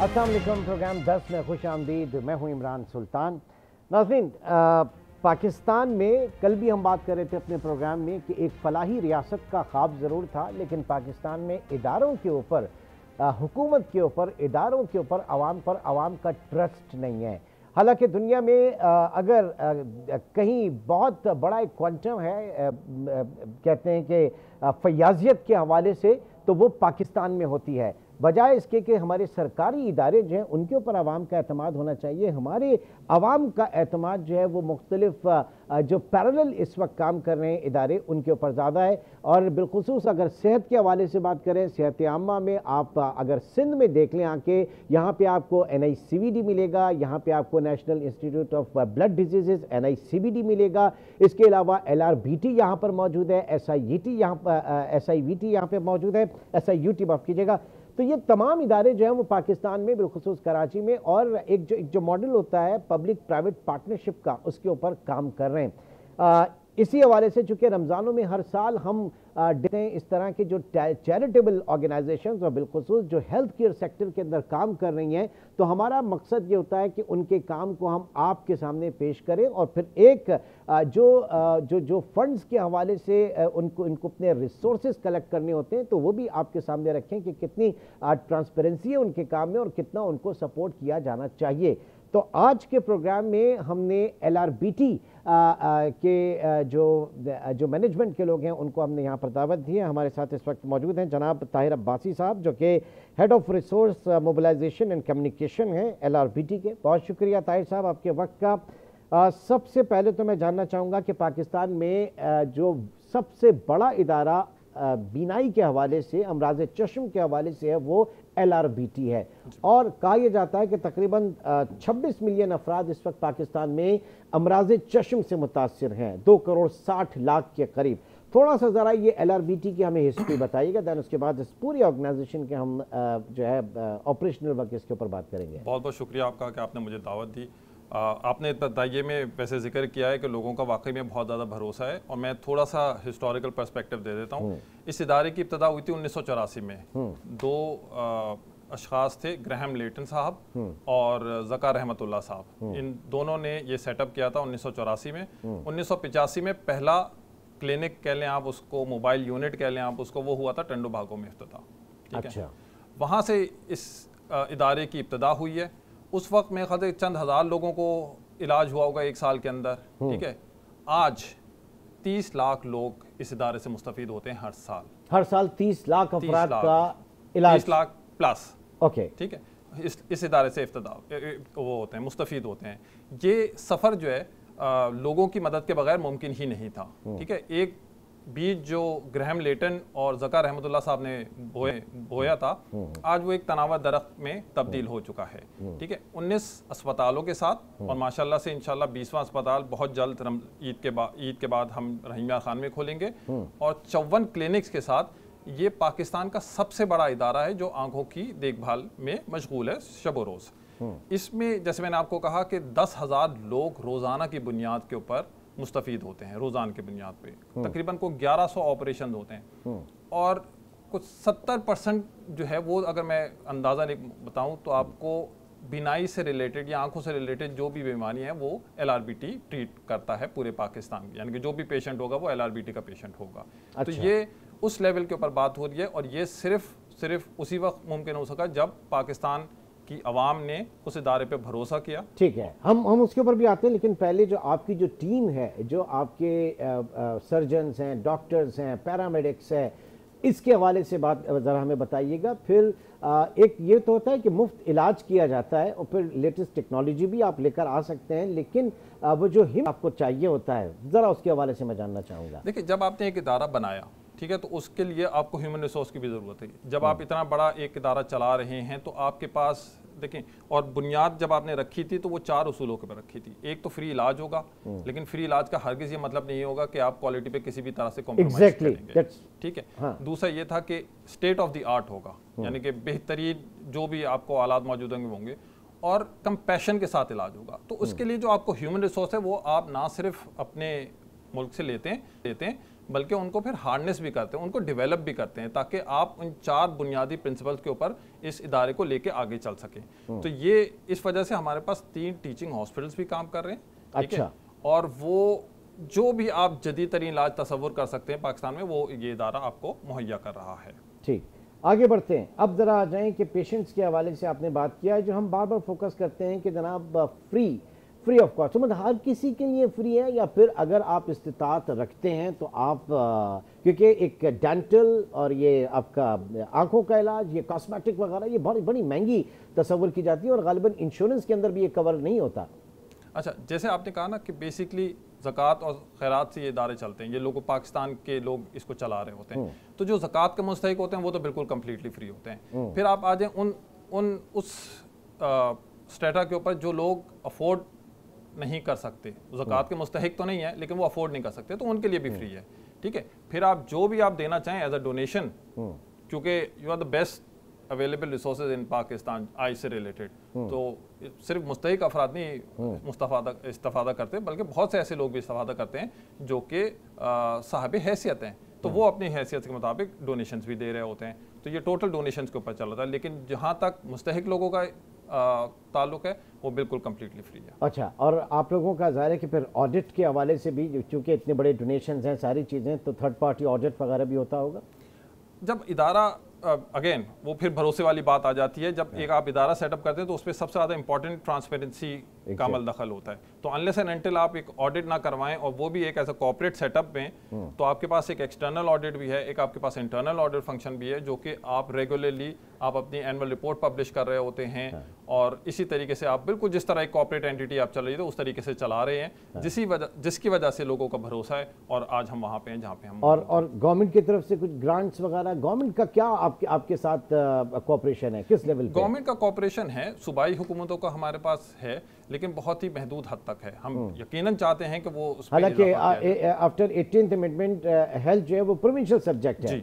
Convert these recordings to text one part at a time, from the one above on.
अस्सलाम वालेकुम। प्रोग्राम 10 में खुश आमदीद। मैं हूं इमरान सुल्तान। नाज़रीन, पाकिस्तान में कल भी हम बात कर रहे थे अपने प्रोग्राम में कि एक फलाही रियासत का ख्वाब ज़रूर था, लेकिन पाकिस्तान में इदारों के ऊपर, हुकूमत के ऊपर, इदारों के ऊपर आवाम पर आवाम का ट्रस्ट नहीं है। हालांकि दुनिया में अगर कहीं बहुत बड़ा एक क्वांटम है, कहते हैं कि फयाजियत के हवाले से, तो वो पाकिस्तान में होती है। बजाय इसके कि हमारे सरकारी इदारे जो हैं उनके ऊपर आवाम का एतमाद होना चाहिए, हमारे आवाम का एतमाद जो है वो मुख्तलिफ जो पैरेलल इस वक्त काम कर रहे हैं इदारे उनके ऊपर ज़्यादा है। और बिलखुसूस अगर सेहत के हवाले से बात करें, सेहत आम्मा में आप अगर सिंध में देख लें आके, यहाँ पे आपको NICVD मिलेगा, यहाँ पे आपको national institute of blood disease NICBD मिलेगा। इसके अलावा LRBT यहाँ पर मौजूद है, SIVT यहाँ पे मौजूद है, SIUT माफ़ कीजिएगा। तो ये तमाम इदारे जो हैं वो पाकिस्तान में बिलखुसूस कराची में, और एक जो मॉडल होता है पब्लिक प्राइवेट पार्टनरशिप का, उसके ऊपर काम कर रहे हैं। इसी हवाले से चूँकि रमज़ानों में हर साल हम देखते हैं इस तरह के जो चैरिटेबल ऑर्गेनाइजेशंस और बिलखुसूस जो हेल्थ केयर सेक्टर के अंदर काम कर रही हैं, तो हमारा मकसद ये होता है कि उनके काम को हम आपके सामने पेश करें, और फिर एक जो फंड्स के हवाले से इनको अपने रिसोर्सेज कलेक्ट करने होते हैं, तो वो भी आपके सामने रखें कि कितनी ट्रांसपेरेंसी है उनके काम में और कितना उनको सपोर्ट किया जाना चाहिए। तो आज के प्रोग्राम में हमने LRBT के जो मैनेजमेंट के लोग हैं उनको हमने यहाँ पर दावत दी है। हमारे साथ इस वक्त मौजूद हैं जनाब ताहिर अब्बासी साहब, जो कि head of resource mobilization and communication हैं LRBT के। बहुत शुक्रिया ताहिर साहब आपके वक्त का। सबसे पहले तो मैं जानना चाहूँगा कि पाकिस्तान में जो सबसे बड़ा इदारा बीनाई के हवाले से, अमराज चश्म के हवाले से है, वो LRBT है, और कहा यह जाता है कि तकरीबन 26 मिलियन अफराद इस वक्त पाकिस्तान में अमराज चश्म से मुतासिर हैं, 2 करोड़ 60 लाख के करीब। थोड़ा सा ज़रा ये LRBT की हमें हिस्ट्री बताइएगा, दैन उसके बाद इस पूरी ऑर्गेनाइजेशन के हम जो है ऑपरेशनल वर्क इसके ऊपर बात करेंगे। बहुत बहुत शुक्रिया आपका कि आपने मुझे दावत दी। आपने बताइए में वैसे जिक्र किया है कि लोगों का वाकई में बहुत ज़्यादा भरोसा है, और मैं थोड़ा सा हिस्टोरिकल पर्सपेक्टिव दे देता हूँ। इस इदारे की इब्तदा हुई थी 1984 में। 2 अशखास थे, ग्रैहम लेटन साहब और ज़का रहमतुल्लाह साहब। इन दोनों ने ये सेटअप किया था 1984 में। 1985 में पहला क्लिनिक कह लें आप उसको, मोबाइल यूनिट कह लें आप उसको, वो हुआ था टंडो भागो में इफ्तिताह। ठीक है, वहाँ से इस इदारे की इब्तदा हुई है। उस वक्त में ख़ास चंद हज़ार लोगों को इलाज हुआ होगा 1 साल के अंदर। ठीक है, आज 30 लाख लोग इस इदारे से मुस्तफ़ीद होते हैं हर साल 30 लाख अफराद का इलाज, 30 लाख प्लस। ओके, ठीक है, इस इदारे से वो होते हैं, मुस्तफ़ीद होते हैं। ये सफ़र जो है लोगों की मदद के बगैर मुमकिन ही नहीं था। ठीक है, एक बीज जो ग्रैहम लेटन और ज़का रहमतुल्लाह साहब ने बोया था, आज वो एक तनावर दरख्त में तब्दील हो चुका है। ठीक है, 19 अस्पतालों के साथ, और माशाल्लाह से इंशाल्लाह 20वां अस्पताल बहुत जल्द ईद के बाद हम रहीमिया खान में खोलेंगे, और 54 क्लिनिक्स के साथ ये पाकिस्तान का सबसे बड़ा इदारा है जो आंखों की देखभाल में मशगूल है शब व रोज़। इसमें जैसे मैंने आपको कहा कि 10,000 लोग रोज़ाना की बुनियाद के ऊपर मुस्तफ़ीद होते हैं, रोज़ाना की बुनियाद पे तकरीबन को 1100 ऑपरेशन होते हैं, और कुछ 70% जो है वो, अगर मैं अंदाज़ा नहीं बताऊं तो आपको बीनाई से रिलेटेड या आंखों से रिलेटेड जो भी बीमारी है वो LRBT ट्रीट करता है पूरे पाकिस्तान में। यानी कि जो भी पेशेंट होगा वो LRBT का पेशेंट होगा। अच्छा। तो ये उस लेवल के ऊपर बात हो रही है, और ये सिर्फ उसी वक्त मुमकिन हो सका जब पाकिस्तान कि अवाम ने उस इदारे पे भरोसा किया। ठीक है, हम उसके ऊपर भी आते हैं, लेकिन पहले जो आपकी जो टीम है, जो आपके सर्जन्स हैं, डॉक्टर्स हैं, पैरामेडिक्स हैं, इसके हवाले से बात ज़रा हमें बताइएगा। फिर एक ये तो होता है कि मुफ्त इलाज किया जाता है, और फिर लेटेस्ट टेक्नोलॉजी भी आप लेकर आ सकते हैं, लेकिन वो जो हिम्मत आपको चाहिए होता है, ज़रा उसके हवाले से मैं जानना चाहूँगा। देखिए, जब आपने एक इदारा बनाया, ठीक है, तो उसके लिए आपको ह्यूमन रिसोर्स की भी ज़रूरत है। जब आप इतना बड़ा एक इदारा चला रहे हैं तो आपके पास देखें, और बुनियाद जब आपने रखी थी तो वो 4 उसूलों के ऊपर रखी थी। एक तो फ्री इलाज होगा, लेकिन फ्री इलाज का हरगिज़ ये मतलब नहीं होगा कि आप क्वालिटी पे किसी भी तरह से कॉम्प्रोमाइज़ करेंगे। ठीक है। हाँ। दूसरा ये था कि स्टेट ऑफ द आर्ट होगा, यानी कि बेहतरीन जो भी आपको आलात मौजूद होंगे, और कंपैशन के साथ इलाज होगा। तो उसके लिए जो आपको ह्यूमन रिसोर्स है वो आप ना सिर्फ अपने मुल्क से लेते हैं, बल्कि उनको फिर हार्नेस भी करते हैं, उनको डेवलप भी करते हैं, ताकि आप उन 4 बुनियादी प्रिंसिपल्स के ऊपर इस इदारे को लेके आगे चल सकें। तो ये इस वजह से हमारे पास 3 टीचिंग हॉस्पिटल्स भी काम कर रहे हैं। ठीक है, और वो जो भी आप जदीद तरीन इलाज तस्वुर कर सकते हैं पाकिस्तान में, वो ये इदारा आपको मुहैया कर रहा है। ठीक, आगे बढ़ते हैं। अब ज़रा आ जाएं कि पेशेंट्स के हवाले से आपने बात किया है, जो हम बार बार फोकस करते हैं कि जनाब फ्री ऑफ कॉस्ट, तो मतलब हर किसी के लिए फ्री है, या फिर अगर आप इस्तिताअत रखते हैं तो आप क्योंकि एक डेंटल और ये आपका आंखों का इलाज, ये कॉस्मेटिक वगैरह, ये बड़ी बड़ी महंगी तस्वुर की जाती है और गालिबन इंश्योरेंस के अंदर भी ये कवर नहीं होता। अच्छा, जैसे आपने कहा ना कि बेसिकली ज़कात और खैरात से ये इदारे चलते हैं, ये लोग पाकिस्तान के लोग इसको चला रहे होते हैं, तो जो ज़कात के मुस्तहिक होते हैं वो तो बिल्कुल कम्प्लीटली फ्री होते हैं। फिर आप आ जाएँ उस स्टेटा के ऊपर जो लोग अफोर्ड नहीं कर सकते, ज़कात के मुस्तहिक तो नहीं है लेकिन वो अफोर्ड नहीं कर सकते, तो उनके लिए भी फ्री है। ठीक है, फिर आप जो भी आप देना चाहें एज अ डोनेशन, क्योंकि you are the best available resources in Pakistan आई से रिलेटेड, तो सिर्फ मुस्तहिक अफराद नहीं इस्तेफादा करते, बल्कि बहुत से ऐसे लोग भी इस्तेफादा करते हैं जो कि साहिब हैसियत हैं, तो वो अपनी हैसियत के मुताबिक डोनेशंस भी दे रहे होते हैं। तो ये टोटल डोनेशंस के ऊपर चल रहा है, लेकिन जहाँ तक मुस्तहिक लोगों का ताल्लुक है वो बिल्कुल कम्प्लीटली फ्री है। अच्छा, और आप लोगों का ज़ाहिर है कि फिर ऑडिट के हवाले से भी, चूँकि इतने बड़े डोनेशंस हैं, सारी चीज़ें, तो थर्ड पार्टी ऑडिट वगैरह भी होता होगा? जब इदारा अगेन वो फिर भरोसे वाली बात आ जाती है, जब एक आप इदारा सेटअप करते हैं तो उस पर सबसे ज़्यादा इंपॉर्टेंट ट्रांसपेरेंसी का अमल दखल होता है। तो अनलेस एंड अनटिल आप एक ऑडिट ना करवाएं, और वो भी एक ऐसा कॉर्पोरेट सेटअप में, तो आपके पास एक एक्सटर्नल ऑडिट भी है, एक आपके पास इंटरनल ऑडिट फंक्शन भी है, जो कि आप रेगुलरली आप अपनी एनुअल रिपोर्ट पब्लिश कर रहे होते हैं, और इसी तरीके से आप बिल्कुल जिस तरह एक कॉर्पोरेट एंटिटी आप चल रही थी उस तरीके से चला रहे हैं, जिसकी वजह से लोगों का भरोसा है, और आज हम वहाँ पे हैं जहाँ पे हम। और गवर्नमेंट की तरफ से कुछ ग्रांट्स वगैरह, गवर्नमेंट का क्या आपके साथ कोऑपरेशन है, किस लेवल पे? गवर्नमेंट का कोऑपरेशन है, सूबाई हुकूमतों का हमारे पास है, लेकिन बहुत ही महदूद हद तक है। हम यकीनन चाहते हैं कि वो, हालांकि आफ्टर 18th अमेंडमेंट हेल्थ जो है वो प्रोविंशियल सब्जेक्ट है।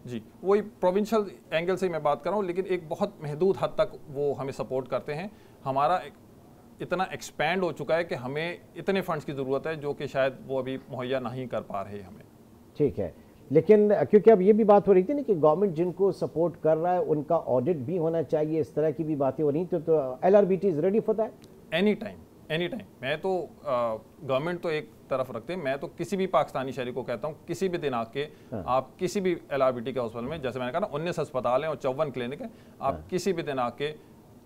जी, वही प्रोविंशियल एंगल से मैं बात कर रहा हूँ, लेकिन एक बहुत महदूद हद तक वो हमें सपोर्ट करते हैं। हमारा इतना एक्सपैंड हो चुका है कि हमें इतने फंड्स की ज़रूरत है जो कि शायद वो अभी मुहैया नहीं कर पा रहे हमें। ठीक है, लेकिन क्योंकि अब ये भी बात हो रही थी ना कि गवर्नमेंट जिनको सपोर्ट कर रहा है उनका ऑडिट भी होना चाहिए, इस तरह की भी बातें हो रही थी, तो LRBT is ready for that? Any time. मैं तो गवर्नमेंट तो एक तरफ रखते हैं, मैं तो किसी भी पाकिस्तानी शहरी को कहता हूँ, किसी भी दिन आके आप किसी भी LRBT के हॉस्पिटल में, जैसे मैंने कहा ना 19 अस्पताल हैं और 54 क्लिनिक हैं, आप किसी भी दिन आके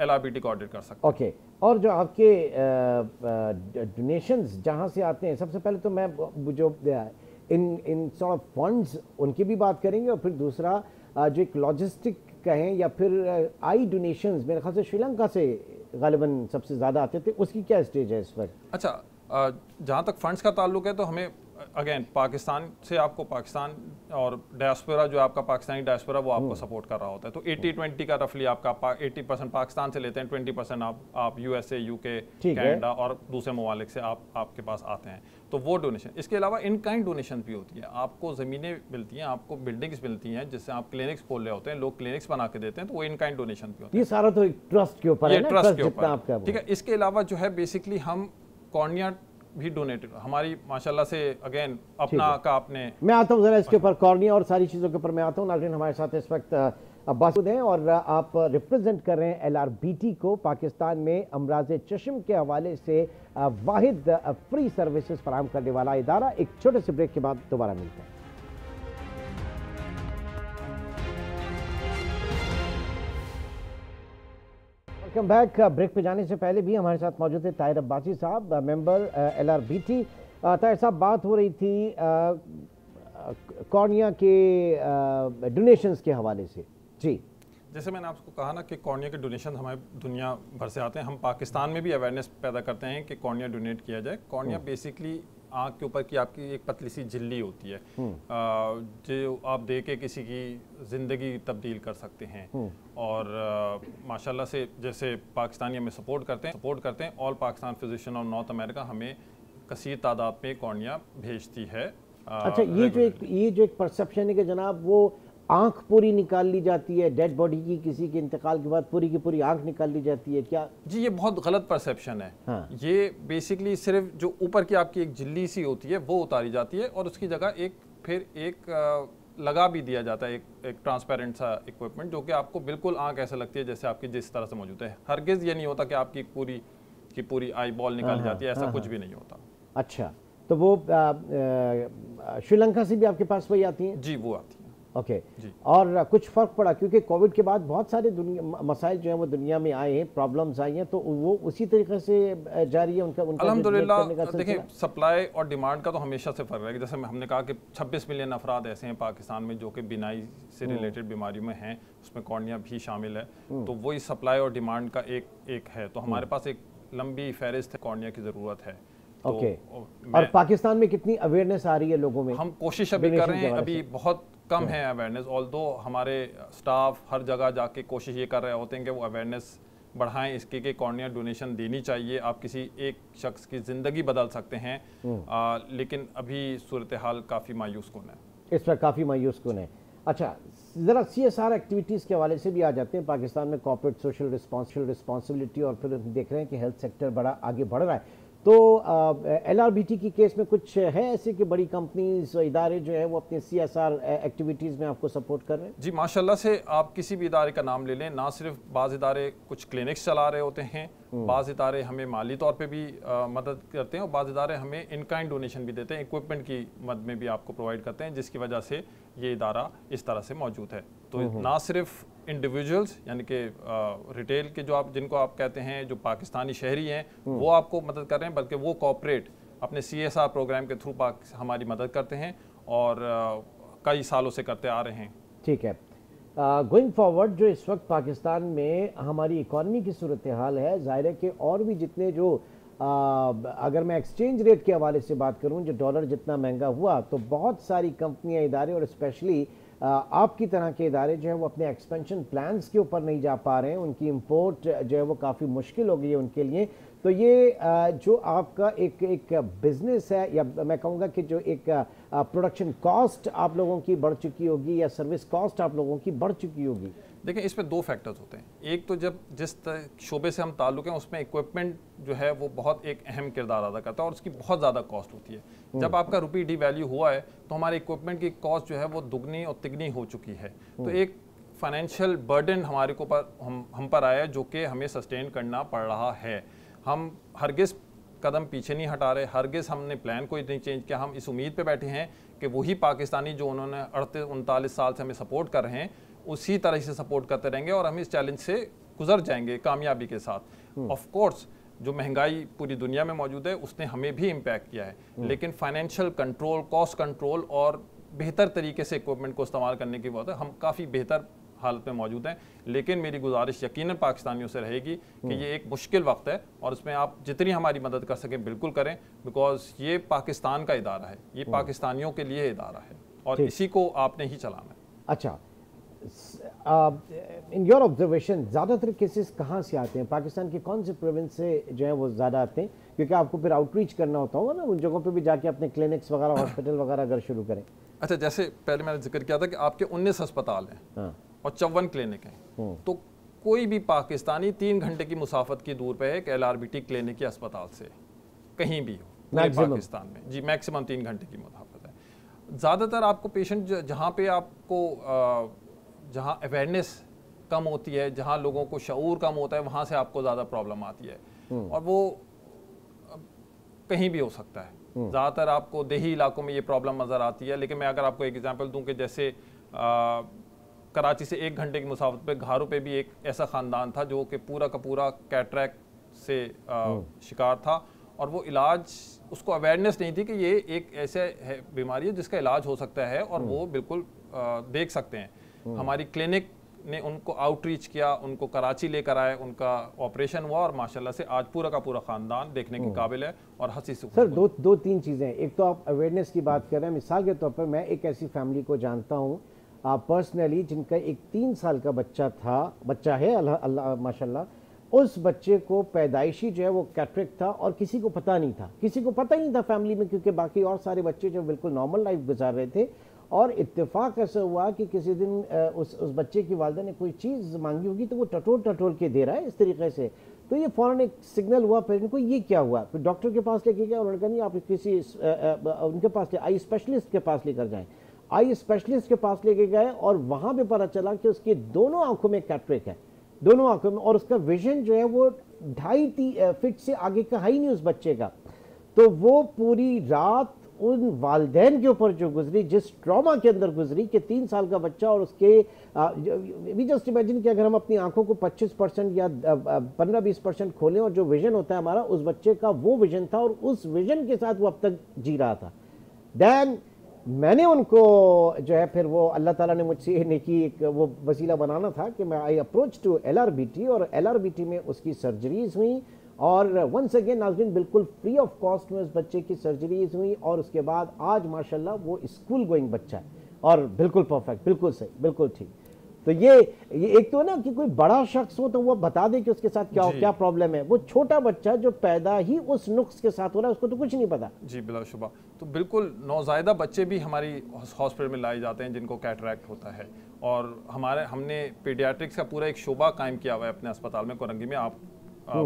LRBT को ऑडिट कर सकते हैं। ओके, और जो आपके डोनेशंस जहाँ से आते हैं, सबसे पहले तो मैं जो इन सॉर्ट ऑफ फंड्स उनकी भी बात करेंगे, और फिर दूसरा जो एक लॉजिस्टिक कहें या फिर आई डोनेशंस, मेरे ख्याल से श्रीलंका से गालिबन सबसे ज़्यादा आते थे, उसकी क्या स्टेज है इस वक्त? अच्छा, जहाँ तक फंड्स का ताल्लुक है तो हमें अगेन पाकिस्तान से आपको पाकिस्तान और डायस्पोरा, जो आपका पाकिस्तानी डायस्पोरा वो आपको सपोर्ट कर रहा होता है, तो 80-20 का रफली आपका 80% पाकिस्तान से लेते हैं, 20% आप USA, UK, कनाडा और दूसरे ममालिक से आपके पास आते हैं, तो वो डोनेशन। इसके अलावा इन काइंड डोनेशन भी होती है, आपको ज़मीनें मिलती हैं, आपको बिल्डिंग्स मिलती हैं, जिससे आप क्लिनिक्स खोल रहे होते हैं, लोग क्लिनिक्स बना के देते हैं, तो वो इन काइंड डोनेशन भी होती है। ये सारा तो एक ट्रस्ट के ऊपर है, ट्रस्ट के ऊपर। ठीक है, इसके अलावा जो है बेसिकली हम कॉर्निया भी डोनेट, हमारी माशाल्लाह से अगेन अपना का आपने, मैं आता हूँ जरा इसके ऊपर, कॉर्निया और सारी चीज़ों के ऊपर मैं आता हूँ। नाज़रीन, हमारे साथ इस वक्त अब्बास हैं और आप रिप्रेजेंट कर रहे हैं LRBT को, पाकिस्तान में अमराज चश्म के हवाले से वाहिद फ्री सर्विसेज फराहम करने वाला इदारा। एक छोटे से ब्रेक के बाद दोबारा मिलते हैं। Welcome back. ब्रेक पे जाने से पहले भी हमारे साथ मौजूद है ताहिर अब्बासी साहब, मेंबर LRBT। ताहिर साहब, बात हो रही थी कॉर्निया के डोनेशंस के हवाले से। जी, जैसे मैंने आपको कहा ना कि कॉर्निया के डोनेशन हमारे दुनिया भर से आते हैं, हम पाकिस्तान में भी अवेयरनेस पैदा करते हैं कि कॉर्निया डोनेट किया जाए। कॉर्निया बेसिकली आँख के ऊपर की आपकी एक पतली सी झिल्ली होती है, जो आप दे के किसी की ज़िंदगी तब्दील कर सकते हैं। और माशाल्लाह से जैसे पाकिस्तानी हमें सपोर्ट करते हैं, ऑल पाकिस्तान फिजिशियन और नॉर्थ अमेरिका हमें कसीर तादाद में कॉर्निया भेजती है। अच्छा, ये जो एक परसेप्शन है कि जनाब वो आंख पूरी निकाल ली जाती है डेड बॉडी की, किसी के इंतकाल के बाद पूरी की पूरी आंख निकाल ली जाती है, क्या? जी, ये बहुत गलत परसेप्शन है। हाँ। ये बेसिकली सिर्फ जो ऊपर की आपकी एक झिल्ली सी होती है वो उतारी जाती है और उसकी जगह एक फिर एक लगा भी दिया जाता है एक ट्रांसपेरेंट सा इक्विपमेंट, जो कि आपको बिल्कुल आंख ऐसे लगती है जैसे आपकी जिस तरह से मौजूद है। हरगिज़ ये नहीं होता कि आपकी पूरी आई बॉल निकाली जाती है, ऐसा कुछ भी नहीं होता। अच्छा, तो वो श्रीलंका से भी आपके पास वही आती हैं? जी, वो आती हैं। ओके जी। और कुछ फ़र्क पड़ा क्योंकि कोविड के बाद बहुत सारे दुनिया मसाइल जो हैं वो दुनिया में आए हैं, प्रॉब्लम्स आई हैं, तो वो उसी तरीके से जारी है उनका अल्हम्दुलिल्लाह। देखिए, सप्लाई और डिमांड का तो हमेशा से फ़र्क है। जैसे हमने कहा कि 26 मिलियन अफराद ऐसे हैं पाकिस्तान में जो कि बिनाई से रिलेटेड बीमारियों में हैं, उसमें कॉर्निया भी शामिल है। तो वही सप्लाई और डिमांड का एक है। तो हमारे पास एक लंबी फहरिस्त है, कॉर्निया की ज़रूरत है। ओके, और पाकिस्तान में कितनी अवेयरनेस आ रही है लोगों में? हम कोशिश अभी कर रहे हैं, अभी बहुत कम है अवेयरनेस। ऑल्दो हमारे स्टाफ हर जगह जाके कोशिश ये कर रहे होते हैं कि वो अवेयरनेस बढ़ाएं इसकी कि कॉर्निया डोनेशन देनी चाहिए, आप किसी एक शख्स की ज़िंदगी बदल सकते हैं। लेकिन अभी सूरत हाल काफ़ी मायूस कुन है, इस पर काफ़ी मायूस कुन है। अच्छा, ज़रा CSR एक्टिविटीज़ के हवाले से भी आ जाते हैं। पाकिस्तान में कॉर्पोरेट सोशल रिस्पॉन्सिबिलिटी और फिर देख रहे हैं कि हेल्थ सेक्टर बड़ा आगे बढ़ रहा है। तो LRBT की केस में कुछ है ऐसे कि बड़ी कंपनीज इदारे जो है वो अपने CSR एक्टिविटीज़ में आपको सपोर्ट कर रहे हैं? जी माशाल्लाह से, आप किसी भी इदारे का नाम ले लें, ना सिर्फ बाज़ इदारे कुछ क्लिनिक्स चला रहे होते हैं, बाज़ इदारे हमें माली तौर पे भी मदद करते हैं और बाज़ इदारे हमें इन काइंड डोनेशन भी देते हैं, इक्विपमेंट की मद में भी आपको प्रोवाइड करते हैं, जिसकी वजह से ये इदारा इस तरह से मौजूद है। तो ना सिर्फ इंडिविजुअल्स यानी कि रिटेल के जिनको आप कहते हैं जो पाकिस्तानी शहरी हैं वो आपको मदद कर रहे हैं, बल्कि वो कॉर्पोरेट अपने CSR प्रोग्राम के थ्रू हमारी मदद करते हैं और कई सालों से करते आ रहे हैं। ठीक है। गोइंग फॉरवर्ड जो इस वक्त पाकिस्तान में हमारी इकॉनमी की सूरत हाल है, ज़ाहिर है कि और भी जितने जो अगर मैं एक्सचेंज रेट के हवाले से बात करूं, जो डॉलर जितना महंगा हुआ तो बहुत सारी कंपनियां, इदारे और स्पेशली आपकी तरह के इदारे जो हैं वो अपने एक्सपेंशन प्लान्स के ऊपर नहीं जा पा रहे हैं, उनकी इंपोर्ट जो है वो काफ़ी मुश्किल हो गई है उनके लिए। तो ये जो आपका एक बिजनेस है, या मैं कहूँगा कि जो एक प्रोडक्शन कॉस्ट आप लोगों की बढ़ चुकी होगी या सर्विस कॉस्ट आप लोगों की बढ़ चुकी होगी। देखिए, इसमें दो फैक्टर्स होते हैं। एक तो जब जिस शोबे से हम ताल्लुक़ हैं उसमें इक्विपमेंट जो है वो बहुत एक अहम किरदार अदा करता है और उसकी बहुत ज़्यादा कॉस्ट होती है। जब आपका रुपये डिवैल्यू हुआ है तो हमारे इक्विपमेंट की कॉस्ट जो है वो दुगनी और तिगनी हो चुकी है। तो एक फाइनेंशियल बर्डन हमारे को हम पर आया है जो कि हमें सस्टेन करना पड़ रहा है। हम हरगिज़ कदम पीछे नहीं हटा रहे, हरगिज़ हमने प्लान कोई नहीं चेंज किया। हम इस उम्मीद पे बैठे हैं कि वही पाकिस्तानी जो उन्होंने 38-39 साल से हमें सपोर्ट कर रहे हैं उसी तरह से सपोर्ट करते रहेंगे और हम इस चैलेंज से गुजर जाएंगे कामयाबी के साथ। ऑफ कोर्स जो महंगाई पूरी दुनिया में मौजूद है उसने हमें भी इम्पैक्ट किया है, लेकिन फाइनेंशियल कंट्रोल, कॉस्ट कंट्रोल और बेहतर तरीके से इक्विपमेंट को इस्तेमाल करने की बात है, हम काफ़ी बेहतर हालत में मौजूद हैं। लेकिन मेरी गुजारिश यकीनन पाकिस्तानियों से रहेगी कि ये एक मुश्किल वक्त है और इसमें आप जितनी हमारी मदद कर सकें बिल्कुल करें, बिकॉज ये पाकिस्तान का इदारा है, ये पाकिस्तानियों के लिए इदारा है और इसी को आपने ही चलाना है। अच्छा, इन योर ऑब्जर्वेशन ज़्यादातर केसेस कहाँ से आते हैं? पाकिस्तान के कौन से प्रोविंस से जो है वो ज़्यादा आते हैं? क्योंकि आपको फिर आउटरीच करना होता होगा ना, उन जगहों पे भी जाके अपने क्लिनिक्स वगैरह, हॉस्पिटल वगैरह अगर शुरू करें। अच्छा, जैसे पहले मैंने जिक्र किया था कि आपके 19 अस्पताल हैं और 54 क्लिनिक हैं, तो कोई भी पाकिस्तानी 3 घंटे की मुसाफत की दूर पे है कि LRBT क्लिनिक या अस्पताल से कहीं भी हो पाकिस्तान में। जी, मैक्सिमम 3 घंटे की मुसाफत है। ज़्यादातर आपको पेशेंट जहाँ पे आपको जहाँ अवेयरनेस कम होती है, जहाँ लोगों को शऊर कम होता है, वहाँ से आपको ज़्यादा प्रॉब्लम आती है और वो कहीं भी हो सकता है। ज़्यादातर आपको देही इलाकों में ये प्रॉब्लम नज़र आती है। लेकिन मैं अगर आपको एक एग्जांपल दूं कि जैसे कराची से 1 घंटे की मुसाफत पे घारों पे भी एक ऐसा ख़ानदान था जो कि पूरा का पूरा कैटरैक्ट से शिकार था और वो इलाज, उसको अवेयरनेस नहीं थी कि ये एक ऐसे बीमारी है जिसका इलाज हो सकता है और वो बिल्कुल देख सकते हैं। हमारी क्लिनिक ने उनको आउटरीच किया, उनको कराची लेकर आए, उनका ऑपरेशन हुआ और माशाल्लाह से आज पूरा का पूरा ख़ानदान देखने के काबिल है और हंसी से। सर, दो तीन चीज़ें। एक तो आप अवेयरनेस की बात कर रहे हैं, मिसाल के तौर पर मैं एक ऐसी फैमिली को जानता हूँ पर्सनली जिनका एक 3 साल का बच्चा है अल्लाह माशाल्लाह, उस बच्चे को पैदाइशी जो है वो कैटरेक्ट था और किसी को पता नहीं था फैमिली में, क्योंकि बाकी और सारे बच्चे जो बिल्कुल नॉर्मल लाइफ गुजार रहे थे। और इत्तेफाक ऐसा हुआ कि किसी दिन उस बच्चे की वालिदा ने कोई चीज़ मांगी होगी तो वो टटोल के दे रहा है इस तरीके से। तो ये फौरन एक सिग्नल हुआ पेरेंट को, ये क्या हुआ। फिर डॉक्टर के पास लेके गया, उन्होंने कहा नहीं आप किसी उनके पास आई स्पेशलिस्ट के पास लेकर जाएं। आई स्पेशलिस्ट के पास लेके गए और वहां पे पता चला कि उसकी दोनों आंखों में कैटरेक्ट है, दोनों आंखों में, और उसका विजन जो है वो 2.5 फीट से आगे का है ही नहीं उस बच्चे का। तो वो पूरी रात उन वालिदैन के ऊपर जो गुजरी, जिस ट्रॉमा के अंदर गुजरी कि 3 साल का बच्चा और उसके वी जस्ट इमेजिन कि अगर हम अपनी आंखों को 25% या 15-20% खोलें और जो विजन होता है हमारा, उस बच्चे का वो विजन था और उस विजन के साथ वो अब तक जी रहा था। देन मैंने उनको जो है फिर वो अल्लाह ताला ने मुझसे ये नेकी एक वो वसीला बनाना था कि मैं आई अप्रोच टू LRBT, और LRBT में उसकी सर्जरीज हुई और वंस अगेन नाज़रीन बिल्कुल फ्री ऑफ कॉस्ट में उस बच्चे की सर्जरीज हुई और उसके बाद आज माशाल्लाह वो स्कूल गोइंग बच्चा है और बिल्कुल परफेक्ट, बिल्कुल सही, बिल्कुल ठीक। तो ये एक तो ना कि कोई बड़ा शख्स हो तो वो बता दे कि उसके साथ क्या प्रॉब्लम है, वो छोटा बच्चा जो पैदा ही उस नुक्स के साथ हो रहा है उसको तो कुछ नहीं पता। जी बिलाशुबा, तो बिल्कुल नौज़ायदा बच्चे भी हमारी हॉस्पिटल में लाए जाते हैं जिनको कैटरैक्ट होता है, और हमने पीडियाट्रिक्स का पूरा एक शोबा कायम किया हुआ है अपने अस्पताल में कोरंगी में। आप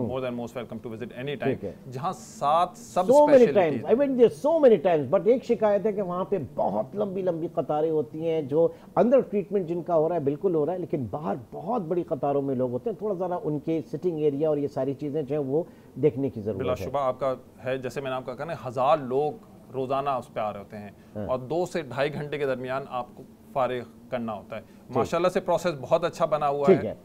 more than most welcome to visit any time, जहां 7 सब specialities. I went there so many times, but एक शिकायत है कि वहां पे बहुत लंबी लंबी कतारें होती हैं, जो अंदर ट्रीटमेंट जिनका हो रहा है बिल्कुल हो रहा है, लेकिन बाहर बहुत बड़ी कतारों में लोग होते हैं। थोड़ा ज़रा उनके सिटिंग एरिया और ये सारी चीज़ें जो है वो देखने की जरूरत है। बिलाशुबा आपका है, जैसे मैंने आपका कहा ना, 1000 लोग रोजाना उस पर आ रहे होते हैं और 2 से 2.5 घंटे के दरमियान आपको फारिग करना होता है। माशाल्लाह से प्रोसेस बहुत अच्छा बना हुआ है।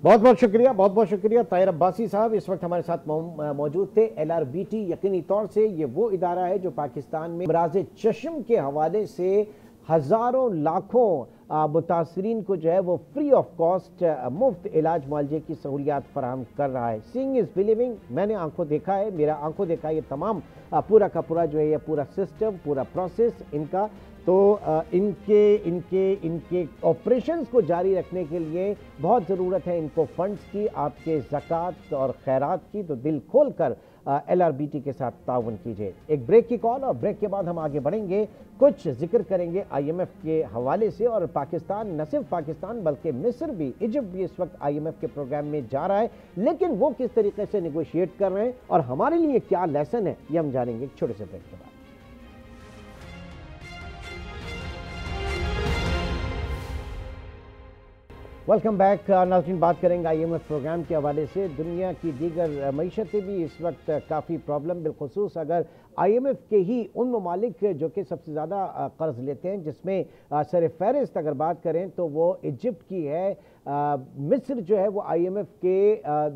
बहुत बहुत शुक्रिया, बहुत बहुत शुक्रिया। ताहिर अब्बासी साहब इस वक्त हमारे साथ मौजूद थे। LRBT यकीनी तौर से ये वो इदारा है जो पाकिस्तान में अमराज़ चश्म के हवाले से हज़ारों लाखों मुतासरीन को जो है वो फ्री ऑफ कॉस्ट मुफ्त इलाज मुआलजे की सहूलियात फराहम कर रहा है। सीइंग इज़ बिलीविंग, मैंने आंखों देखा है, मेरा आंखों देखा है ये तमाम पूरा का पूरा जो है ये पूरा सिस्टम, पूरा प्रोसेस इनका। तो इनके ऑपरेशंस को जारी रखने के लिए बहुत ज़रूरत है इनको फंड्स की, आपके ज़कात और खैरात की। तो दिल खोल कर LRBT के साथ ताउन कीजिए। एक ब्रेक की कॉल, और ब्रेक के बाद हम आगे बढ़ेंगे, कुछ जिक्र करेंगे IMF के हवाले से। और पाकिस्तान, न सिर्फ पाकिस्तान बल्कि मिस्र भी, इजिप्ट भी इस वक्त IMF के प्रोग्राम में जा रहा है, लेकिन वो किस तरीके से निगोशिएट कर रहे हैं और हमारे लिए क्या लेसन है ये हम जानेंगे एक छोटे से ब्रेक के बाद। वेलकम बैक नाज़रीन, बात करेंगे IMF प्रोग्राम के हवाले से। दुनिया की दीगर मईशतें भी इस वक्त काफ़ी प्रॉब्लम, बिलखुसूस अगर IMF के ही उन ममालिक जो कि सबसे ज़्यादा कर्ज लेते हैं, जिसमें सर फहरिस्त अगर बात करें तो वो इजिप्ट की है। मिस्र जो है वो IMF के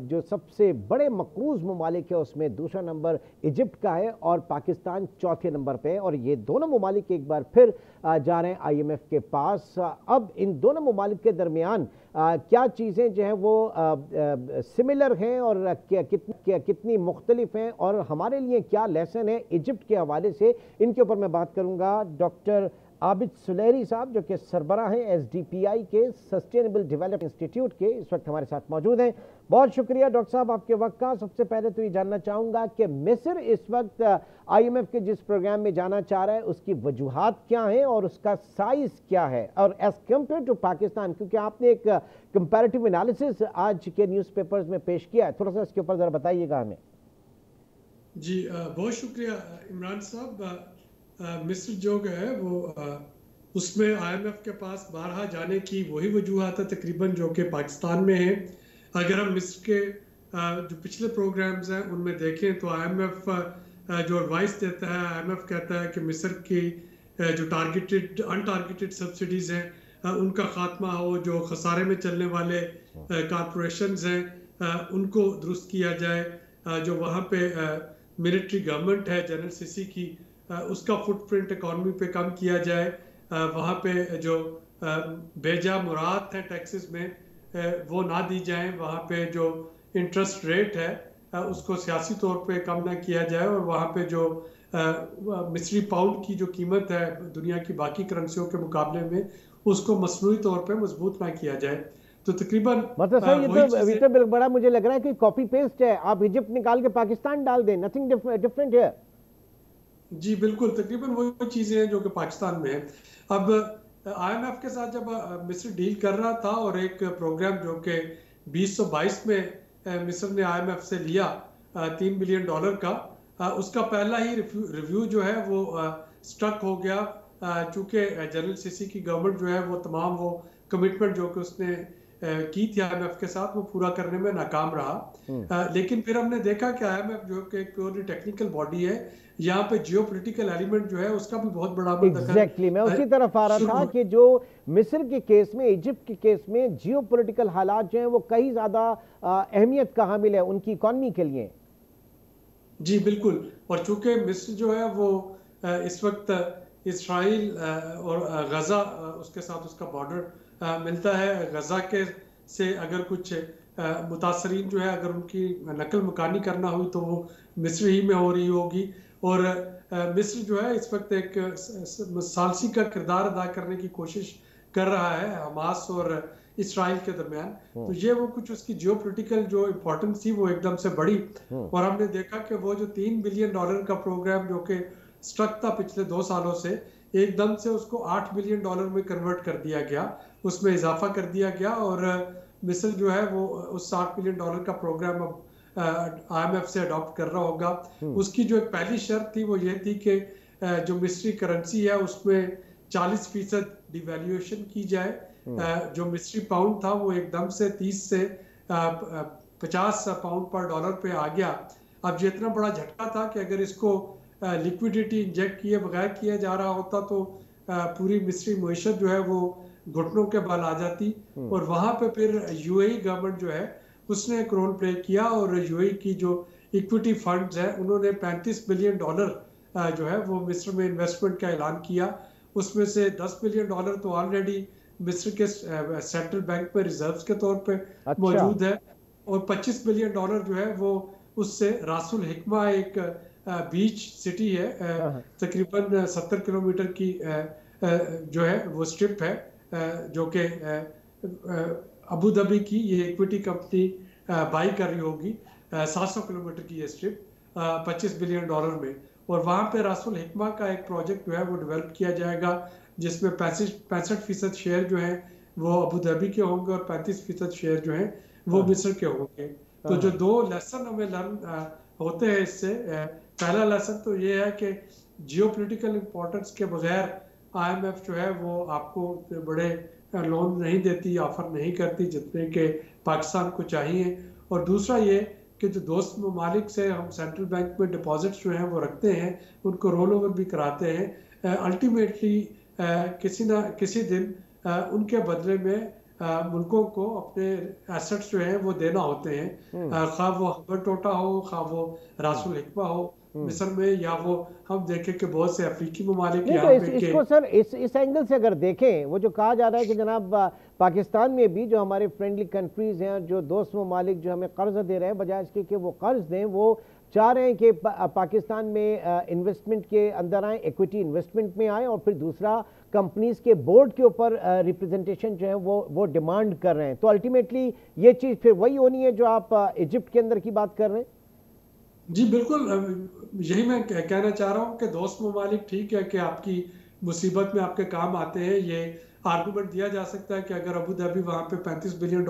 जो सबसे बड़े मकरूज़ ममालिक है उसमें दूसरा नंबर इजिप्ट का है और पाकिस्तान चौथे नंबर पे है। और ये दोनों ममालिक एक बार फिर जा रहे हैं IMF के पास। अब इन दोनों ममालिक के दरमियान क्या चीज़ें जो हैं वो सिमिलर हैं और कितनी मुख्तलिफ हैं और हमारे लिए क्या लेसन है इजिप्ट के हवाले से, इनके ऊपर मैं बात करूंगा। डॉक्टर आबिद सुलेहरी साहब जो कि सरबराह हैं SDPI के सस्टेनेबल डेवलपमेंट इंस्टीट्यूट के, इस वक्त हमारे साथ मौजूद हैं। बहुत शुक्रिया डॉक्टर साहब आपके वक्त का। सबसे पहले तो ये जानना चाहूँगा कि मिस्र इस वक्त IMF के जिस प्रोग्राम में जाना चाह रहा है उसकी वजूहात क्या हैं और उसका साइज़ क्या है, और एज कम्पेयर टू पाकिस्तान, क्योंकि आपने एक कंपैरेटिव एनालिसिस आज के न्यूज़पेपर्स में पेश किया है, थोड़ा सा इसके ऊपर ज़रा बताइएगा हमें। जी बहुत शुक्रिया इमरान साहब। मिस्र जो है वो उसमें IMF के पास बारहा जाने की वही वजूहत है तकरीबन जो कि पाकिस्तान में है। अगर हम मिस्र के जो पिछले प्रोग्राम्स हैं उनमें देखें तो IMF जो एडवाइस देता है, IMF कहता है कि मिस्र की जो अनटारगेटेड सब्सिडीज़ हैं उनका खात्मा हो, जो खसारे में चलने वाले कॉरपोरेशंस हैं उनको दुरुस्त किया जाए, जो वहाँ पे मिलिट्री गवर्नमेंट है जनरल सीसी की उसका फुटप्रिंट इकॉनमी पे कम किया जाए, वहाँ पे जो बेजा मुराद है टैक्सेस में वो ना दी जाएं, वहाँ पे जो इंटरेस्ट रेट है उसको सियासी तौर पे कम ना किया जाए, और वहाँ पे जो मिस्री पाउंड की जो कीमत है दुनिया की बाकी करेंसियों के मुकाबले में उसको मसनूई तौर पे मजबूत ना किया जाए। तो तकरीबन मतलब सर ये तो बड़ा मुझे लग रहा है कि कॉपी पेस्ट है, आप इजिप्ट निकाल के पाकिस्तान डाल दें, नथिंग डिफरेंट है। जी बिल्कुल, तकरीबन वो चीज़ें हैं जो कि पाकिस्तान में है। अब IMF के साथ जब मिस्र डील कर रहा था और एक प्रोग्राम जो कि 2022 में मिस्र ने IMF से लिया $3 बिलियन का, उसका पहला ही रिव्यू जो है वो स्ट्रक हो गया, चूंकि जनरल सीसी की गवर्नमेंट जो है वो तमाम वो कमिटमेंट जो कि उसने की थी IMF के साथ वो पूरा करने में नाकाम रहा। लेकिन फिर हमने देखा कि IMF जो कि एक प्योरली टेक्निकल बॉडी है, यहाँ पे जियोपॉलिटिकल एलिमेंट जो है उसका भी बहुत बड़ा एग्जैक्टली मैं उसी तरफ आ रहा था कि जो मिस्र के केस में, इजिप्ट के केस में जियोपॉलिटिकल हालात जो हैं वो कई ज्यादा अहमियत का हामिल है उनकी इकॉनमी के लिए। जी बिल्कुल, और चूंकि मिस्र जो है वो इस वक्त इसराइल और गजा उसके साथ उसका बॉर्डर मिलता है। गजा के से अगर कुछ मुतासरीन जो है अगर उनकी नकल मकानी करना हुई तो वो मिस्र ही में हो रही होगी, और मिस्र जो है इस वक्त एक सालसी का किरदार अदा करने की कोशिश कर रहा है हमास और इसराइल के दरमियान। तो ये वो कुछ उसकी जियोपॉलिटिकल जो इम्पोर्टेंस थी वो एकदम से बढ़ी, और हमने देखा कि वो जो $3 बिलियन का प्रोग्राम जो कि स्ट्रक था पिछले 2 सालों से, एकदम से उसको $8 बिलियन में कन्वर्ट कर दिया गया, उसमें इजाफा कर दिया गया, और मिस्र जो है वो उस $60 बिलियन का प्रोग्राम अब IMF से अडॉप्ट कर रहा होगा। उसकी जो एक पहली शर्त थी वो ये थी कि जो मिस्री करेंसी है उसमें 40% डिवैल्यूएशन की जाए। जो मिस्री पाउंड था वो एकदम से 30 से 50 पाउंड पर डॉलर पे आ गया। अब ये इतना बड़ा झटका था कि अगर इसको लिक्विडिटी इंजेक्ट किए बगैर किया जा रहा होता तो पूरी मिस्री मईशत जो है वो घुटनों के बल आ जाती, और वहां पे फिर UAE गवर्नमेंट जो है उसने एक रोल प्ले किया, और UAE की जो इक्विटी फंड्स है उन्होंने $35 बिलियन जो है वो मिस्र में इन्वेस्टमेंट का ऐलान किया। उसमें से $10 बिलियन तो ऑलरेडी मिस्र के सेंट्रल बैंक में रिजर्व्स के तौर पे मौजूद है, और $25 बिलियन जो है वो उससे रासुल हिकमा एक बीच सिटी है, तकरीबन 70 किलोमीटर की जो है वो स्ट्रिप है, जो कि अबू धाबी की ये इक्विटी कंपनी बाई कर रही होगी। 700 किलोमीटर की ये स्ट्रिप $25 बिलियन में, और वहाँ पे रासुल हिकमा का एक प्रोजेक्ट जो है वो डेवलप किया जाएगा जिसमें 65% शेयर जो है वो अबू धाबी के होंगे और 35% शेयर जो है वो मिस्र के होंगे। तो जो 2 लेसन हमें लर्न होते हैं इससे, पहला लेसन तो ये है कि जियोपॉलिटिकल इंपॉर्टेंस के बगैर IMF जो है वो आपको बड़े लोन नहीं देती, ऑफर नहीं करती जितने के पाकिस्तान को चाहिए। और दूसरा ये कि जो दोस्त ममालिक से हम सेंट्रल बैंक में डिपॉजिट्स जो हैं वो रखते हैं उनको रोल ओवर भी कराते हैं, अल्टीमेटली किसी ना किसी दिन उनके बदले में मुल्कों को अपने एसेट्स जो हैं वो देना होते हैं, खा वो हबर टोटा हो, खा वो रासुल हिकमा हो मिस्र में, या वो हम देखें कि बहुत से अफ्रीकी ममालिक यहाँ पे इसको सर इस एंगल से अगर देखें, वो जो कहा जा रहा है कि जनाब पाकिस्तान में भी जो हमारे फ्रेंडली कंट्रीज हैं, जो दोस्त ममालिक जो हमें कर्ज दे रहे हैं, बजाय इसके कि वो कर्ज दें, वो चाह रहे हैं कि पाकिस्तान में इन्वेस्टमेंट के अंदर आए, इक्विटी इन्वेस्टमेंट में आए, और फिर दूसरा कंपनीज के बोर्ड के ऊपर रिप्रेजेंटेशन जो है वो डिमांड कर रहे हैं। तो अल्टीमेटली ये चीज़ फिर वही होनी है जो आप इजिप्ट के अंदर की बात कर रहे हैं। जी बिल्कुल, यही मैं कहना चाह रहा हूँ कि दोस्त ममालिक ठीक है कि आपकी मुसीबत में आपके काम आते हैं। ये आर्गूमेंट दिया जा सकता है कि अगर अबू धाबी वहाँ पे $35 बिलियन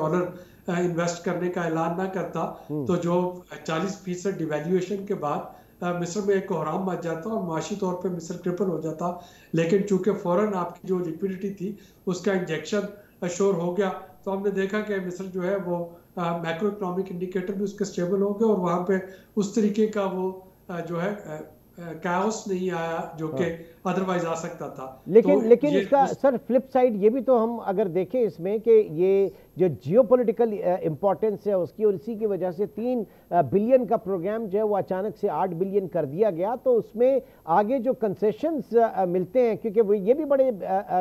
इन्वेस्ट करने का ऐलान ना करता तो जो 40% डिवैल्यूएशन के बाद मिस्र में एक कोहराम मच जाता और माशी तौर पे मिस्र ट्रिपल हो जाता। लेकिन चूंकि फौरन आपकी जो लिक्विडिटी थी उसका इंजेक्शन अश्योर हो गया, तो हमने देखा कि मिस्र जो है वो मैक्रो इकोनॉमिक इंडिकेटर भी उसके स्टेबल हो गए, और वहाँ पे उस तरीके का वो जो है कैओस नहीं आया जो कि अदरवाइज आ सकता था। लेकिन इसका सर फ्लिप साइड ये भी तो हम अगर देखें इसमें कि ये जो जियोपॉलिटिकल इंपॉर्टेंस है उसकी, और इसी की वजह से 3 बिलियन का प्रोग्राम जो है वो अचानक से 8 बिलियन कर दिया गया, तो उसमें आगे जो कंसेशंस मिलते हैं, क्योंकि वो ये भी बड़े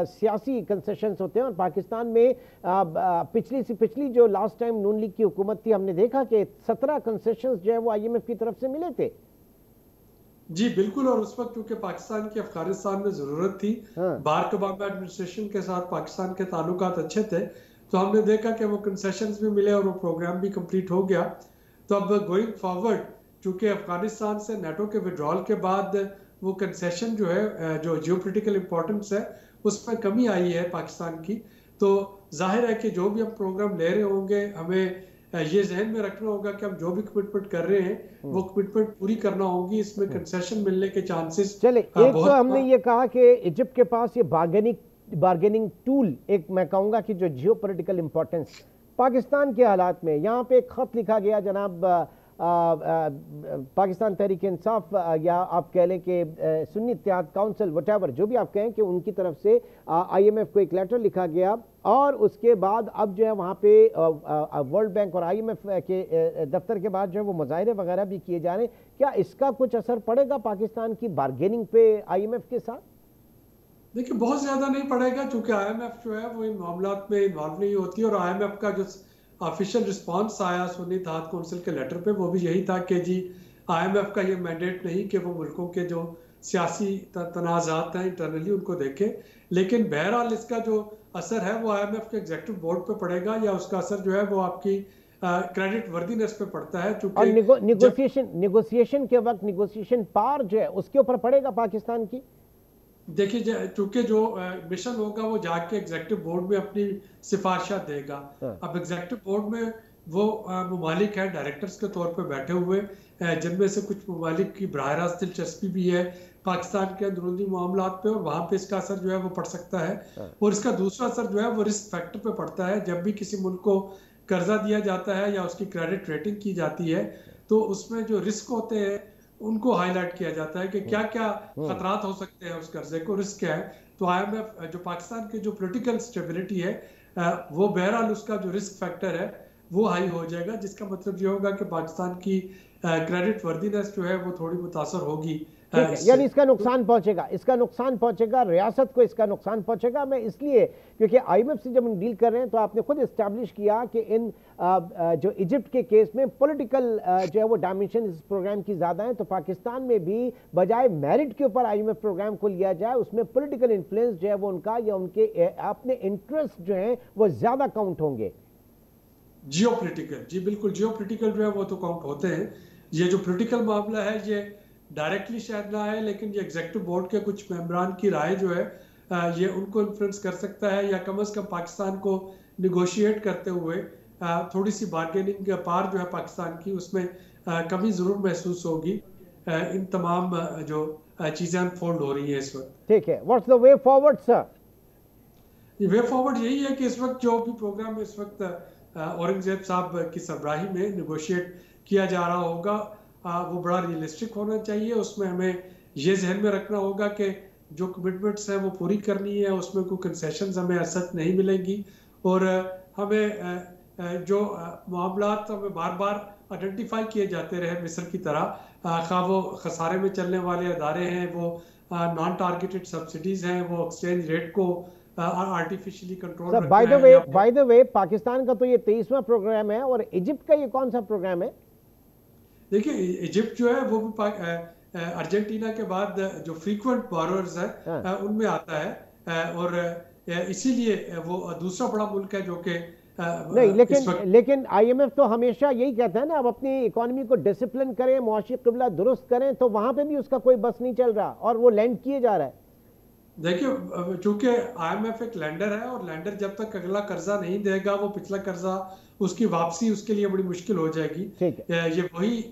सियासी कंसेशंस होते हैं, और पाकिस्तान में पिछली जो लास्ट टाइम नून लीग की हुकूमत थी, हमने देखा कि 17 कंसेशंस जो है वो IMF की तरफ से मिले थे। जी बिल्कुल, और उस वक्त क्योंकि पाकिस्तान की अफगानिस्तान में जरूरत थी, बाराक ओबामा एडमिनिस्ट्रेशन के साथ पाकिस्तान के ताल्लुकात अच्छे थे, तो हमने देखा कि वो कंसेशंस भी मिले और वो प्रोग्राम भी कंप्लीट हो गया। तो अब गोइंग फॉरवर्ड चूंकि अफगानिस्तान से नेटो के विड्रॉल के बाद वो कंसेशन जो है, जो जियोपॉलिटिकल इंपॉर्टेंस है उसमें कमी आई है पाकिस्तान की, तो जाहिर है कि जो भी हम प्रोग्राम ले रहे होंगे हमें ये जहन में रखना होगा कि हम जो भी कमिटमेंट कर रहे हैं वो कमिटमेंट पूरी करना होगी। इसमें कंसेशन मिलने के चांसेस चले। एक तो हमने ये कहा कि इजिप्ट के पास ये बार्गेनिंग टूल, एक मैं कहूँगा कि जो जियो पोलिटिकल इम्पोर्टेंस पाकिस्तान के हालात में, यहाँ पे एक खत लिखा गया जनाब पाकिस्तान तहरीक इंसाफ या आप कह लें कि सुन्नी इत्तेहाद काउंसिल वटेवर जो भी आप कहें कि उनकी तरफ से IMF को एक लेटर लिखा गया और उसके बाद अब जो है वहाँ पे वर्ल्ड बैंक और IMF के दफ्तर के बाद जो है वो मुजाहरे वगैरह भी किए जा रहे हैं। क्या इसका कुछ असर पड़ेगा पाकिस्तान की बार्गेनिंग पे IMF के साथ? देखिए बहुत ज्यादा नहीं पड़ेगा, क्योंकि IMF जो है वो इन मामलात में इन्वॉल्व नहीं होती और IMF का जो ऑफिशियल रिस्पांस आया सुन्नी इत्तेहाद काउंसिल के लेटर पे वो भी यही था कि जी IMF का ये मैंडेट नहीं कि वो मुल्कों के जो सियासी तनाज़ात हैं इंटरनली उनको देखे, लेकिन बहरहाल इसका जो असर है वो IMF के एग्जीक्यूटिव बोर्ड पे पड़ेगा या उसका असर जो है वो आपकी क्रेडिट वर्दीनेस पे पड़ता है। और निगोसिएशन के वक्त निगोसिएशन पावर जो है उसके ऊपर पड़ेगा पाकिस्तान की। देखिए चूंकि जो मिशन होगा वो जाके एग्जीक्यूटिव बोर्ड में अपनी सिफारिशात देगा। अब एग्जीक्यूटिव बोर्ड में वो ममालिक है डायरेक्टर्स के तौर पे बैठे हुए, जिनमें से कुछ ममालिक की बराह रास्त दिलचस्पी भी है पाकिस्तान के अंदरूनी मामलात पे और वहाँ पे इसका असर जो है वो पड़ सकता है। और इसका दूसरा असर जो है वो रिस्क फैक्टर पे पड़ता है। जब भी किसी मुल्क को कर्जा दिया जाता है या उसकी क्रेडिट रेटिंग की जाती है तो उसमें जो रिस्क होते हैं उनको हाईलाइट किया जाता है कि क्या क्या खतरात हो सकते हैं उस कर्जे को, रिस्क क्या है। तो IMF जो पाकिस्तान की जो पॉलिटिकल स्टेबिलिटी है वो बहरहाल उसका जो रिस्क फैक्टर है वो हाई हो जाएगा, जिसका मतलब ये होगा कि पाकिस्तान की क्रेडिट वर्दीनेस जो है वो थोड़ी मुतासर होगी। यानी इसका नुकसान पहुंचेगा, रियासत को इसका नुकसान पहुंचेगा। मैं इसलिए क्योंकि IMF से जब हम डील कर रहे हैं तो आपने खुद इस्टेब्लिश किया कि इन जो इजिप्ट के केस में पॉलिटिकल जो है वो डायमेंशन इस प्रोग्राम की ज़्यादा है, तो पाकिस्तान में भी बजाय मेरिट के ऊपर IMF प्रोग्राम को लिया जाए उसमें पॉलिटिकल इन्फ्लुएंस जो है वो उनका या उनके अपने इंटरेस्ट जो हैं वो ज़्यादा काउंट होंगे। जियो पोलिटिकल, जी बिल्कुल जियो पोलिटिकल जो है वो तो काउंट होते हैं। ये जो पोलिटिकल मामला है ये डायरेक्टली शायद ना है, लेकिन ये एग्जीक्यूटिव बोर्ड के कुछ मेंबरान की राय जो है ये उनको इन्फ्लुएंस कर सकता है या कम से कम पाकिस्तान को निगोशिएट करते हुए थोड़ी सी बार्गेनिंग पार जो है पाकिस्तान की उसमें कमी जरूर महसूस होगी। इन तमाम जो चीजें अनफोल्ड हो रही है इस वक्त। ठीक है, what's the way forward sir? Way forward यही है कि इस वक्त जो भी प्रोग्राम इस वक्त औरंगजेब साहब की सरबराही में निगोशिएट किया जा रहा होगा वो बड़ा रियलिस्टिक होना चाहिए। उसमें हमें ये जहन में रखना होगा कि जो कमिटमेंट्स हैं वो पूरी करनी है, उसमें कोई कंसेशंस हमें असर नहीं मिलेंगी और हमें जो मामलात हमें बार बार आइडेंटिफाई किए जाते रहे मिस्र की तरह, खा वो खसारे में चलने वाले अदारे हैं, वो नॉन टारगेटेड सब्सिडीज हैं, वो एक्सचेंज रेट को artificially control. By the way Pakistan का तो ये 23वां प्रोग्राम है और इजिप्ट का ये कौन सा प्रोग्राम है? देखिए इजिप्ट जो है वो भी अर्जेंटीना के बाद जो फ्रीक्वेंट बॉरोअर्स है उनमें आता है और इसीलिए वो दूसरा बड़ा मुल्क है जो कि नहीं, लेकिन IMF तो हमेशा यही कहता है ना, अब अपनी इकोनॉमी को डिसिप्लिन करें, मुआशी क़िबला दुरुस्त करें, तो वहां पे भी उसका कोई बस नहीं चल रहा और वो लैंड किए जा रहा है। देखिए चूंकि IMF एक लैंडर है और लैंडर जब तक अगला कर्जा नहीं देगा वो पिछला कर्जा उसकी वापसी उसके लिए बड़ी मुश्किल हो जाएगी। ये वही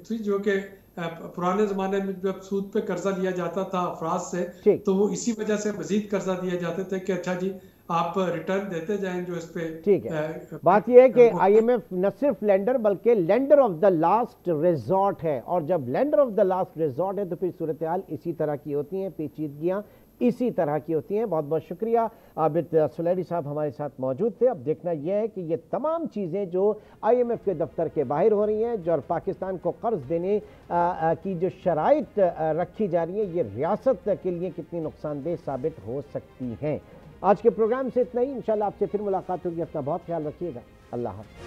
थी जो कि पुराने जमाने में जब सूद पे कर्जा लिया जाता था अफराज से, तो वो इसी वजह से मजीद कर्जा दिए जाते थे कि अच्छा जी आप रिटर्न देते जाएं जो इस पे। ठीक है, बात यह है कि IMF न सिर्फ लेंडर बल्कि lender of the last resort है और जब lender of the last resort है तो फिर सूरत हाल इसी तरह की होती हैं, पेचीदगियां इसी तरह की होती हैं। बहुत बहुत शुक्रिया, आबिद सुलैरी साहब हमारे साथ मौजूद थे। अब देखना यह है कि ये तमाम चीज़ें जो IMF के दफ्तर के बाहर हो रही हैं, जो और पाकिस्तान को कर्ज देने की जो शराइत रखी जा रही है, ये रियासत के लिए कितनी नुकसानदेह साबित हो सकती हैं। आज के प्रोग्राम से इतना ही, इंशाल्लाह आपसे फिर मुलाकात होगी। अपना बहुत ख्याल रखिएगा। अल्लाह हाफ़िज़।